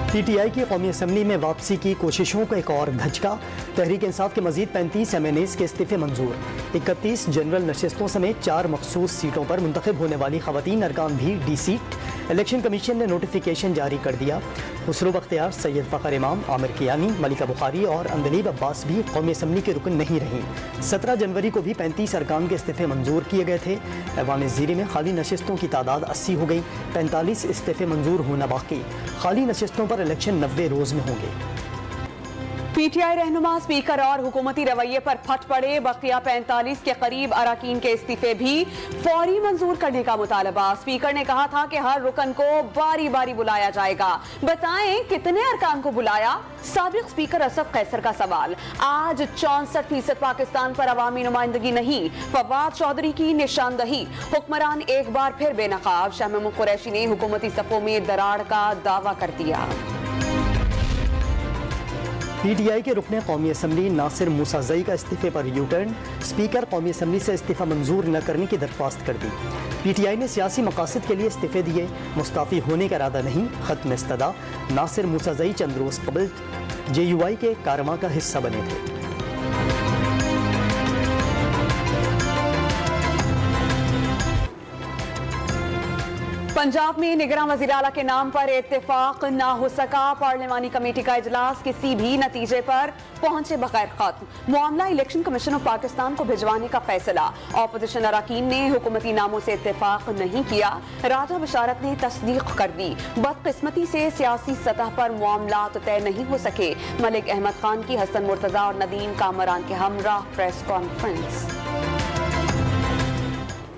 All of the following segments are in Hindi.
PTI की कौमी असम्बली में वापसी की कोशिशों का एक और धचका। तहरीक इंसाफ के मजीद 35 MNAs के इस्तीफे मंजूर। 31 जनरल नशिस्तों समेत 4 मखसूस सीटों पर मुंतखब होने वाली खवातीन अरकान भी डी सीट। इलेक्शन कमीशन ने नोटिफिकेशन जारी कर दिया। खुसरो बख्तियार, सैयद फ़खर इमाम, आमिर कियानी, मलिका बुखारी और अंदलीब अब्बास भी कौमी असम्बली के रुकन नहीं रहीं। 17 जनवरी को भी 35 अरकान के इस्तीफे मंजूर किए गए थे। ऐवान ज़ीरी में खाली नशिस्तों की तादाद 80 हो गई। 45 इस्तीफे मंजूर होना बाकी। खाली नशिस्तों पर इलेक्शन 90 रोज में होंगे। PTI रहनुमा स्पीकर और हुकूमती रवैये पर फट पड़े। बकिया 45 के करीब अरकान के इस्तीफे भी फौरी मंजूर करने का मुतालबा। स्पीकर ने कहा था कि हर रुकन को बारी बारी बुलाया जाएगा। बताएं कितने अरकान को बुलाया? साबिक स्पीकर असद कैसर का सवाल। आज 64% पाकिस्तान पर अवामी नुमाइंदगी नहीं, फवाद चौधरी की निशानदही। हुक्मरान एक बार फिर बेनकाब। शाह महमूद कुरैशी ने हुकूमती सफ़ों में दरार का दावा कर दिया। PTI के रुकने कौमी असम्बली नासिर मूसाज़ई का इस्तीफे पर यू टर्न। स्पीकर कौमी असम्बली से इस्तीफा मंजूर न करने की दरख्वास्त कर दी। PTI ने सियासी मकासद के लिए इस्तीफे दिए, मुस्ताफ़ी होने का इरादा नहीं। ख़त्म इस्तदा। नासिर मूसाज़ई चंद रोज़ कबल JUI के कारवां का हिस्सा बने थे। पंजाब में निगरान वज़ीर आला के नाम पर इत्तेफाक न हो सका। पार्लिमानी कमेटी का इजलास किसी भी नतीजे पर पहुंचे बगैर खत्म। मामला इलेक्शन कमीशन ऑफ पाकिस्तान को भिजवाने का फैसला। ऑपोजिशन अरकान ने हुकूमती नामों से इत्तेफाक नहीं किया। राजा बशारत ने तस्दीक कर दी। बदकिस्मती से सियासी सतह पर मामला तय नहीं हो सके। मलिक अहमद खान की हसन मुर्तजा और नदीम कामरान के हमराह प्रेस कॉन्फ्रेंस।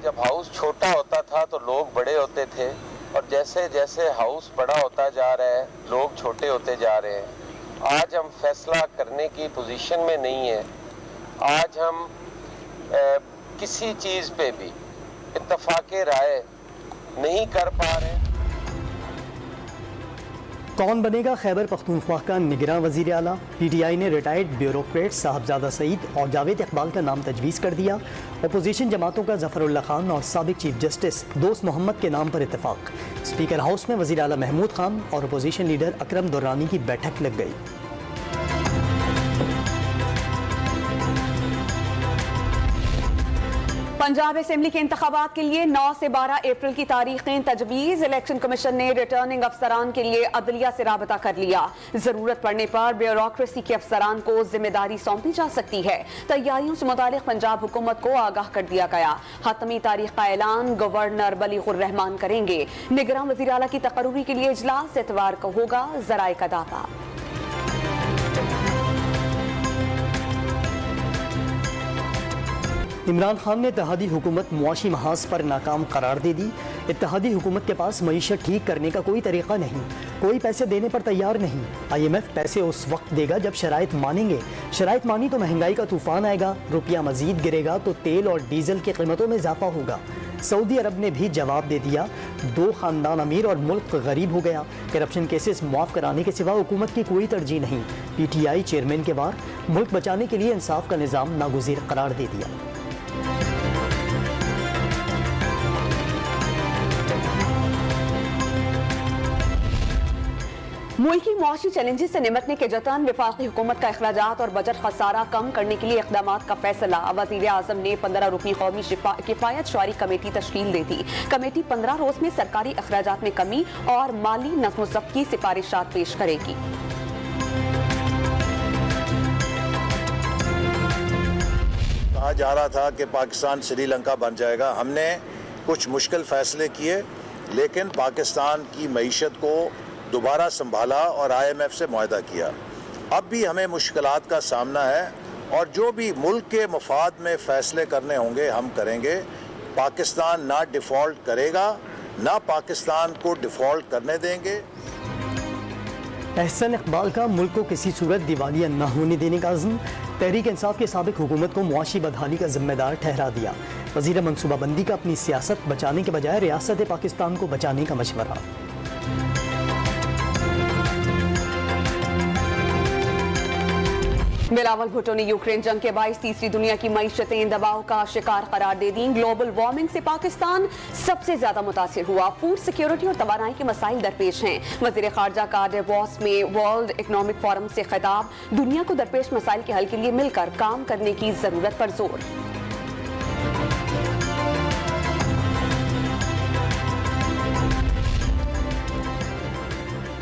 जब हाउस छोटा होता था तो लोग बड़े होते थे, और जैसे जैसे हाउस बड़ा होता जा रहा है लोग छोटे होते जा रहे हैं। आज हम फैसला करने की पोजीशन में नहीं है। आज हम किसी चीज़ पे भी इत्तफाक़े राय नहीं कर पा रहे। कौन बनेगा खैबर पख्तूनख्वा का निगरान वज़ीर आला? PTI ने रिटायर्ड ब्यूरोक्रेट साहबजादा सईद और जावेद इकबाल का नाम तजवीज़ कर दिया। अपोजिशन जमातों का ज़फ़रुल्लाह खान और साबिक चीफ जस्टिस दोस्त मोहम्मद के नाम पर इत्तेफाक। स्पीकर हाउस में वज़ीर आला महमूद खान और अपोजिशन लीडर अकरम दुर्रानी की बैठक लग गई। पंजाब असेंबली के इंतखाबात के लिए 9 से 12 अप्रैल की तारीखें तजवीज़। इलेक्शन कमीशन ने रिटर्निंग अफसरान के लिए अदलिया से राबता कर लिया। जरूरत पड़ने पर ब्यूरोक्रेसी के अफसरान को जिम्मेदारी सौंपी जा सकती है। तैयारियों से मुतालिक पंजाब हुकूमत को आगाह कर दिया गया। हतमी तारीख का ऐलान गवर्नर बलीगुर रहमान करेंगे। निगरान वज़ीर आला की तकर्रुरी के लिए इजलास इतवार को होगा, ज़राए का दावा। इमरान खान ने इत्तेहादी हुकूमत मुआशी महाज पर नाकाम करार दे दी। इत्तेहादी हुकूमत के पास मईशत ठीक करने का कोई तरीका नहीं, कोई पैसे देने पर तैयार नहीं। IMF पैसे उस वक्त देगा जब शराइत मानेंगे। शराइत मानी तो महंगाई का तूफान आएगा, रुपया मजीद गिरेगा तो तेल और डीजल की कीमतों में इजाफा होगा। सऊदी अरब ने भी जवाब दे दिया। 2 खानदान अमीर और मुल्क गरीब हो गया। करप्शन केसेस मुआफ कराने के सिवा हुकूमत की कोई तरजीह नहीं। PTI चेयरमैन के वार, मुल्क बचाने के लिए इंसाफ का निज़ाम नागुज़ीर करार दे दिया। मुल्की मुआशी चैलेंजेस से निपटने के जतन। वफाकी हुकूमत का अखराजात और बजट खसारा कम करने के लिए इक़दामात का फैसला। वज़ीर आज़म ने 15 रुकनी कौमी किफ़ायत शुआरी कमेटी तश्कील दे दी। कमेटी 15 रोज में सरकारी अखराजात में कमी और माली नज़्म ज़ब्त की सिफारिशात पेश करेगी। कहा जा रहा था कि पाकिस्तान श्रीलंका बन जाएगा। हमने कुछ मुश्किल फैसले किए, लेकिन पाकिस्तान की मईशत को दोबारा संभाला और IMF से मुआहदा किया। अब भी हमें मुश्किलात का सामना है, और जो भी मुल्क के मफाद में फ़ैसले करने होंगे हम करेंगे। पाकिस्तान ना डिफ़ॉल्ट करेगा, ना पाकिस्तान को डिफ़ॉल्ट करने देंगे। एहसन इकबाल का मुल्क को किसी सूरत दिवालिया न होने देने का अज़्म। तहरीक इंसाफ की साबिक हुकूमत को मुआशी बदहाली का जिम्मेदार ठहरा दिया। वज़ीर मनसूबाबंदी का अपनी सियासत बचाने के बजाय रियासत पाकिस्तान को बचाने का मशवरा। बिलावल भुट्टो ने यूक्रेन जंग के बाईस तीसरी दुनिया की मईशतें दबाव का शिकार करार दे दी। ग्लोबल वार्मिंग से पाकिस्तान सबसे ज्यादा मुतासिर हुआ। फूड सिक्योरिटी और तवानाई के मसाइल दरपेश हैं। वजीर खारजा का डेवोस में वर्ल्ड इकोनॉमिक फोरम से खिताब। दुनिया को दरपेश मसाइल के हल के लिए मिलकर काम करने की जरूरत पर जोर।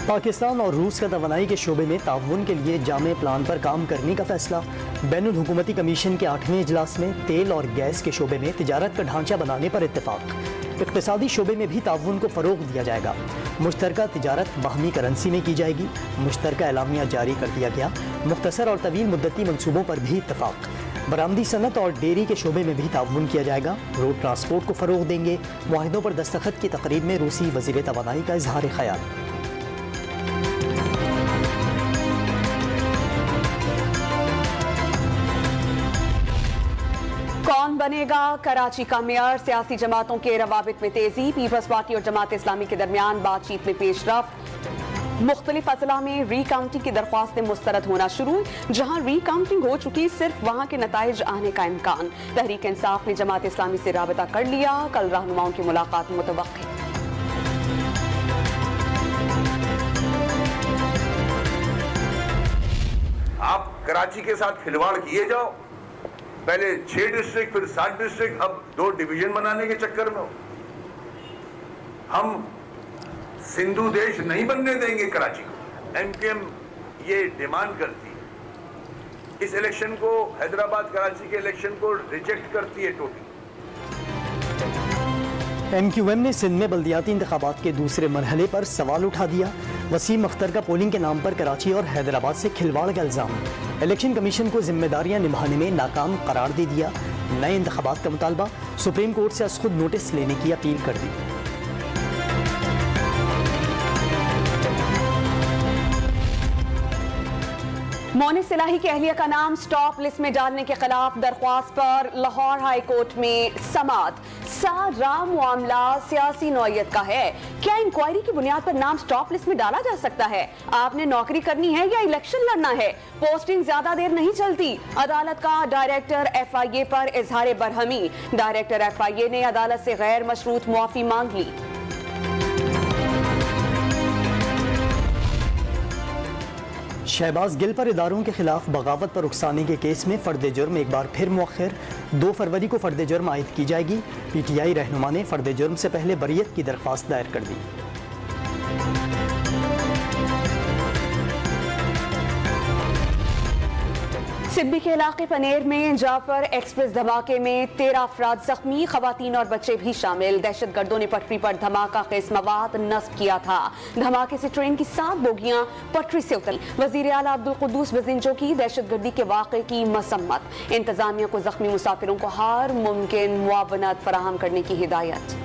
पाकिस्तान और रूस का तवानाई के शोबे में ताउन के लिए जामे प्लान पर काम करने का फैसला। बैनुल हुकूमती कमीशन के 8वें इजलास में तेल और गैस के शोबे में तिजारत का ढांचा बनाने पर इत्तेफाक। इक्तिसादी शोबे में भी ताउन को फ़रोग दिया जाएगा। मुश्तरका तिजारत बाहमी करेंसी में की जाएगी। मुश्तरका एलामिया जारी कर दिया गया। मुख्तसर और तवील मुद्दती मनसूबों पर भी इत्तेफाक। बरामदी सनत और डेयरी के शोबे में भी ताउन किया जाएगा। रोड ट्रांसपोर्ट को फ़रोग देंगे। मुआहिदों पर दस्तखत की तकरीब में रूसी वज़ीर तवानाई का इजहार ख्याल। कौन बनेगा कराची का मेयर? सियासी जमातों के रवाबित में तेजी। पीपल्स पार्टी और जमात इस्लामी के दरमियान बातचीत में पेशरफ। मुख्तलिफ अजला में रीकाउंटिंग की दरख्वास्तें मुस्तरद होना शुरू। जहां रीकाउंटिंग हो चुकी, सिर्फ वहां के नताइज आने का इम्कान। तहरीक इंसाफ ने जमात इस्लामी से राबता कर लिया। कल रहनुमाओं की मुलाकात मुतवक्किल। आप कराची के साथ खिलवाड़ किए जाओ। पहले 6 डिस्ट्रिक्ट, फिर 7 डिस्ट्रिक्ट, अब 2 डिवीजन बनाने के चक्कर में हो। हम सिंधु देश नहीं बनने देंगे कराची को। एमकेएम ये डिमांड करती है। इस इलेक्शन को, हैदराबाद कराची के इलेक्शन को रिजेक्ट करती है टोटली। MQM ने सिंध में बल्दियाती इंतखाबात के दूसरे मरहले पर सवाल उठा दिया। वसीम अख्तर का पोलिंग के नाम पर कराची और हैदराबाद से खिलवाड़ का इल्ज़ाम। इलेक्शन कमीशन को जिम्मेदारियां निभाने में नाकाम करार दे दिया। नए इंतखाबात का मुतालबा। सुप्रीम कोर्ट से खुद नोटिस लेने की अपील कर दी। मोनिस सिलाही की अहलिया का नाम स्टॉप लिस्ट में डालने के खिलाफ दरख्वास्त पर लाहौर हाई कोर्ट में समाअत। सारा मामला सियासी नौयत का है। क्या इंक्वायरी की बुनियाद पर नाम स्टॉप लिस्ट में डाला जा सकता है? आपने नौकरी करनी है या इलेक्शन लड़ना है? पोस्टिंग ज्यादा देर नहीं चलती। अदालत का डायरेक्टर FIA पर इजहार बरहमी। डायरेक्टर FIA ने अदालत से गैर मशरूत मुआफी मांग ली। शहबाज गिल पर इदारों के खिलाफ बगावत पर उकसाने के केस में फर्द जुर्म एक बार फिर मुअख्खर। 2 फरवरी को फर्द जुर्म आयद की जाएगी। PTI रहनुमा ने फर्द जुर्म से पहले बरियत की दरख्वास्त दायर कर दी। सिब्बी के इलाके पनेर में जाफर एक्सप्रेस धमाके में 13 अफराद जख्मी, खवातीन और बच्चे भी शामिल। दहशतगर्दों ने पटरी पर धमाका खेज मवाद नस्ब किया था। धमाके से ट्रेन की 7 बोगियां पटरी से उतरी। वजीर आला अब्दुल कुद्दूस बजिंजो की दहशतगर्दी के वाक़े की मसम्मत। इंतजामिया को जख्मी मुसाफिरों को हर मुमकिन मुआवनत फराहम करने की हिदायत।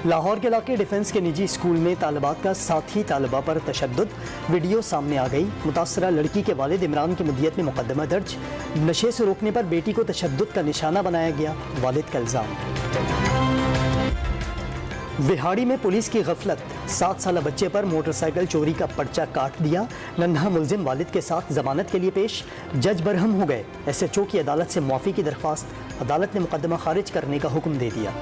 लाहौर के इलाके डिफेंस के निजी स्कूल में तालिबात का साथी तालिबा पर तशद्दुद। वीडियो सामने आ गई। मुतासरा लड़की के वालिद इमरान की मुद्दियत में मुकदमा दर्ज। नशे से रोकने पर बेटी को तशद्दुद का निशाना बनाया गया, वालिद का इल्जाम। बिहाड़ी में पुलिस की गफलत। 7 साल बच्चे पर मोटरसाइकिल चोरी का पर्चा काट दिया। नन्हा मुलजिम वालिद के साथ जमानत के लिए पेश। जज बरहम हो गए। SHO की अदालत से मुआफी की दरख्वास्त। अदालत ने मुकदमा खारिज करने का हुक्म दे दिया।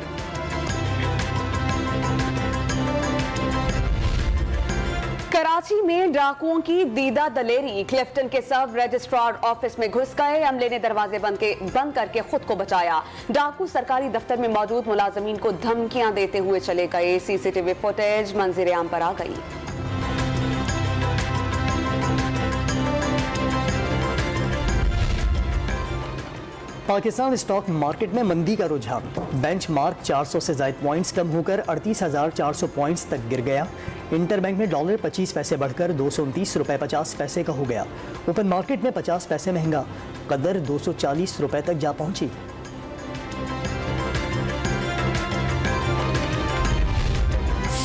कराची में डाकुओं की दीदा दलेरी। क्लिफ्टन के सब रजिस्ट्रार ऑफिस में घुस गए। अमले ने दरवाजे बंद करके खुद को बचाया। डाकू सरकारी दफ्तर में मौजूद मुलाजमीन को धमकियां देते हुए चले गए। CCTV फुटेज मंजर आम पर आ गई। पाकिस्तान स्टॉक मार्केट में मंदी का रुझान। बेंचमार्क 400 से ज़ायद पॉइंट्स कम होकर 38,400 पॉइंट्स तक गिर गया। इंटरबैंक में डॉलर 25 पैसे बढ़कर 229 रुपये 50 पैसे का हो गया। ओपन मार्केट में 50 पैसे महंगा, कदर 240 रुपये तक जा पहुंची।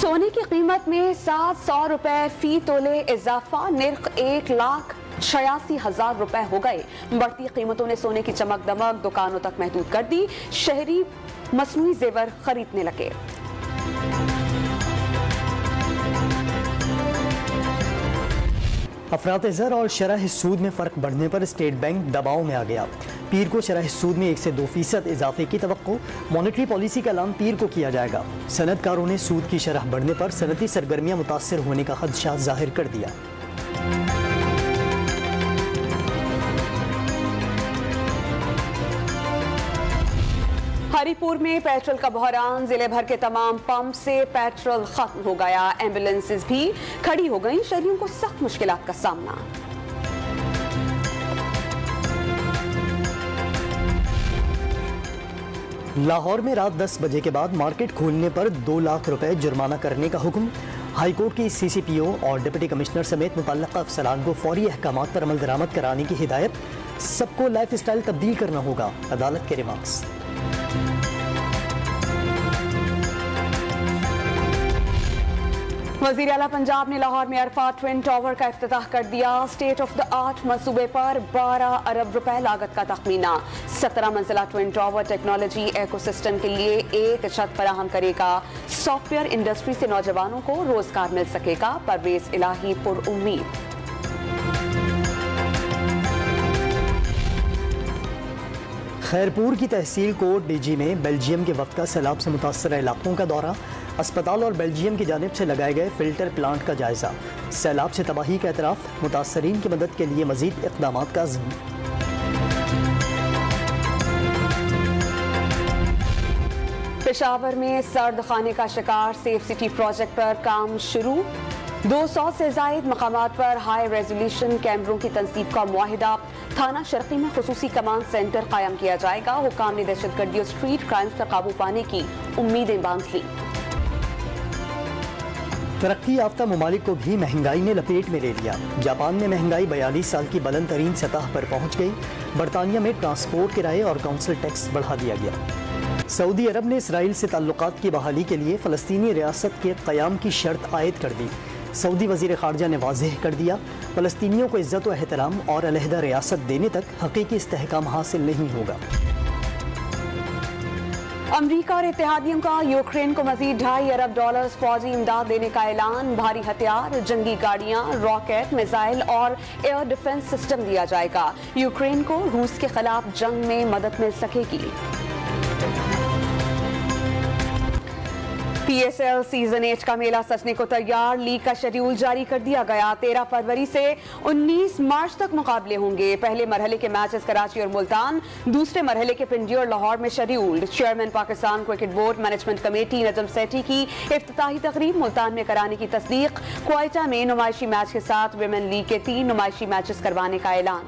सोने की कीमत में 700 रुपए फी तोले इजाफा। निर्ख 1,86,000 रुपए हो गए। बढ़ती कीमतों ने सोने की चमक दमक दुकानों तक महदूद कर दी। शहरी मसनूई जेवर खरीदने लगे। अफरात ज़र और शरह सूद में फ़र्क बढ़ने पर स्टेट बैंक दबाव में आ गया। पीर को शरह सूद में 1 से 2% इजाफे की तवक्को। मॉनेटरी पॉलिसी का ऐलान पीर को किया जाएगा। सनतकारों ने सूद की शरह बढ़ने पर सनती सरगर्मियाँ मुतासर होने का खदशा जाहिर कर दिया। हरिपुर में पेट्रोल का बहरान, जिले भर के तमाम पंप से पेट्रोल खत्म हो गया। एम्बुलेंसेज भी खड़ी हो गईं, शहरियों को सख्त मुश्किलात का सामना। लाहौर में रात 10 बजे के बाद मार्केट खोलने पर 2 लाख रुपए जुर्माना करने का हुक्म। हाईकोर्ट की CCPO और डिप्टी कमिश्नर समेत मुतल्लका अफसरान को फौरी अहकामात पर अमल दरामद कराने की हिदायत। सबको लाइफ स्टाइल तब्दील करना होगा, अदालत के रिमार्क्स। वज़ीर आला पंजाब ने लाहौर में अरफा ट्विन टावर का इफ्तिताह कर दिया। स्टेट ऑफ द आर्ट मंसूबे पर 12 अरब रुपए लागत का तखमीना। 17 मंजिला ट्विन टावर टेक्नोलॉजी इकोसिस्टम के लिए एक छत फराहम करेगा। सॉफ्टवेयर इंडस्ट्री से नौजवानों को रोजगार मिल सकेगा। परवेज इलाही पुरउम्मीद। खैरपुर की तहसील कोट DG में बेल्जियम के वक्त का सैलाब से मुतासर इलाकों का दौरा। अस्पताल और बेल्जियम की जानिब से लगाए गए फिल्टर प्लांट का जायजा। सैलाब से तबाही का एतराफ़, मुतासरीन की मदद के लिए मजीद इक़दामात का अज़्म। पेशावर में सर्द खाने का शिकार, सेफ सिटी प्रोजेक्ट पर काम शुरू। 200 से ज़ायद मकामात पर हाई रेजोल्यूशन कैमरों की तनसीब का मुआहिदा। थाना शर्की में खुसूसी कमांड सेंटर कायम किया जाएगा। हुकाम ने दहशतगर्दी और स्ट्रीट क्राइम्स पर काबू पाने की उम्मीदें बांध ली। तरक्की याफ्ता ममालिक को भी महंगाई ने लपेट में ले लिया। जापान में महंगाई 42 साल की बुलंद तरीन सतह पर पहुंच गई। बरतानिया में ट्रांसपोर्ट किराए और काउंसिल टैक्स बढ़ा दिया गया। सऊदी अरब ने इसराइल से ताल्लुकात की बहाली के लिए फ़लस्तीनी रियासत के क़याम की शर्त आयद कर दी। सऊदी वज़ीर ख़ारजा ने वाज़ेह कर दिया, फ़लस्तीनियों को इज़्ज़त व एहतराम और अलहदा रियासत देने तक हकीकी इस्तेहकाम हासिल नहीं होगा। अमरीका और इत्तेहादियों का यूक्रेन को मजीद $2.5 अरब फौजी इमदाद देने का ऐलान। भारी हथियार, जंगी गाड़ियां, रॉकेट, मिसाइल और एयर डिफेंस सिस्टम दिया जाएगा। यूक्रेन को रूस के खिलाफ जंग में मदद मिल सकेगी। PSL सीजन 8 का मेला सजने को तैयार। लीग का शेड्यूल जारी कर दिया गया। 13 फरवरी से 19 मार्च तक मुकाबले होंगे। पहले मरहले के मैचेस कराची और मुल्तान, दूसरे मरहले के पिंडी और लाहौर में scheduled. Chairman Pakistan cricket board management committee Najam Sethi की इफ्तिताही तकरीब मुल्तान में कराने की तस्दीक। क्वेटा में नुमाइशी मैच के साथ विमेन लीग के 3 नुमाइशी मैचेस करवाने का ऐलान।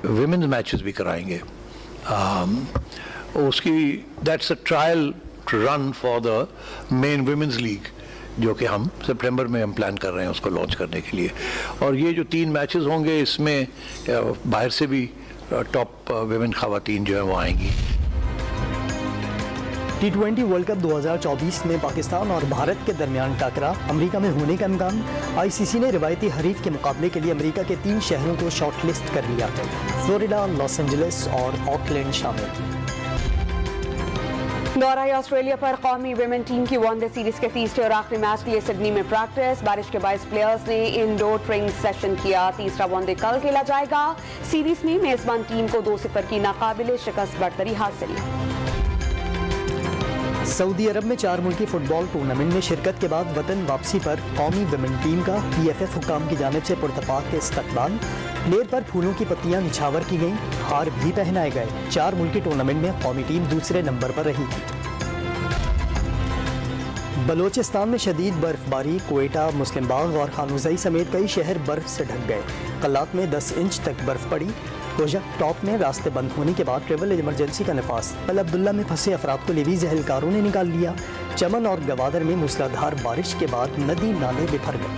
विमेन्स मैचेस भी कराएंगे। उसकी that's a trial run for the main women's league, जो कि हम सितंबर में हम प्लान कर रहे हैं उसको लॉन्च करने के लिए। और ये जो 3 मैचेस होंगे, इसमें बाहर से भी टॉप विमेन खवातीन जो है वो आएंगी। T20 वर्ल्ड कप 2024 में पाकिस्तान और भारत के दरमियान टकरा अमेरिका में होने का इम्कान। ICC ने रिवायती हरीफ के मुकाबले के लिए अमेरिका के 3 शहरों को शॉर्टलिस्ट कर लिया। फ्लोरिडा, लॉस एंजलिस और ऑकलैंड शामिल। दौरा ऑस्ट्रेलिया पर कौमी विमेन टीम की वनडे सीरीज के तीसरे और आखिरी मैच के लिए सिडनी में प्रैक्टिस। बारिश के 22 प्लेयर्स ने इंडोर ट्रेनिंग सेशन किया। तीसरा वनडे कल खेला जाएगा। सीरीज में मेजबान टीम को 2-0 की नाकाबिले शिकस्त बढ़तरी हासिल। सऊदी अरब में 4 मुल्की फुटबॉल टूर्नामेंट में शिरकत के बाद वतन वापसी पर कौमी विमेन टीम का PFF हुकाम की जानिब से पुरतपाक के इस्तकबाल। प्लेयर पर फूलों की पत्तियां निछावर की गईं, हार भी पहनाए गए। 4 मुल्की टूर्नामेंट में कौमी टीम दूसरे नंबर पर रही थी। बलोचिस्तान में शदीद बर्फबारी। क्वेटा, मुस्लिम बाग और खानूज़ई समेत कई शहर बर्फ से ढक गए। कलात में 10 इंच तक बर्फ पड़ी। प्रोजेक्ट टॉप में रास्ते बंद होने के बाद ट्रेवल इमरजेंसी का नफास। पल अब्दुल्ला में फंसे अफराद को लेवीज एहलकारों ने निकाल लिया। चमन और गवादर में मूसलाधार बारिश के बाद नदी नाले बिखर गए।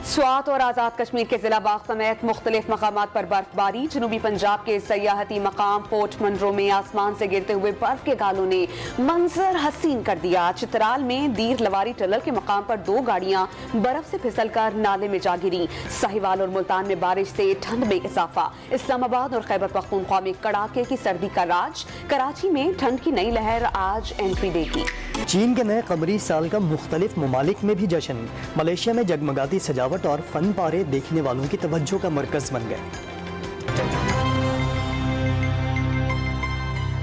स्वात और आज़ाद कश्मीर के जिला बाग समेत मुख्तलिफ मकामात पर बर्फबारी। जनूबी पंजाब के सयाहती मकाम पोर्ट मनरो में आसमान से गिरते हुए बर्फ के गालों ने मंजर हसीन कर दिया। चित्राल में दीर लवारी टनल के मकाम पर 2 गाड़ियां बर्फ से फिसलकर नाले में जा गिरी। साहिवाल और मुल्तान में बारिश से ठंड में इजाफा। इस्लामाबाद और खैबर पख्तूनख्वा में कड़ाके की सर्दी का राज। कराची में ठंड की नई लहर आज एंट्री देगी। चीन के नए कमरी साल का मुख्तलिफ ममालिक में भी जश्न। मलेशिया में जगमगाती सजावट और फन पारे देखने वालों की तवज्जो का मरकज बन गए।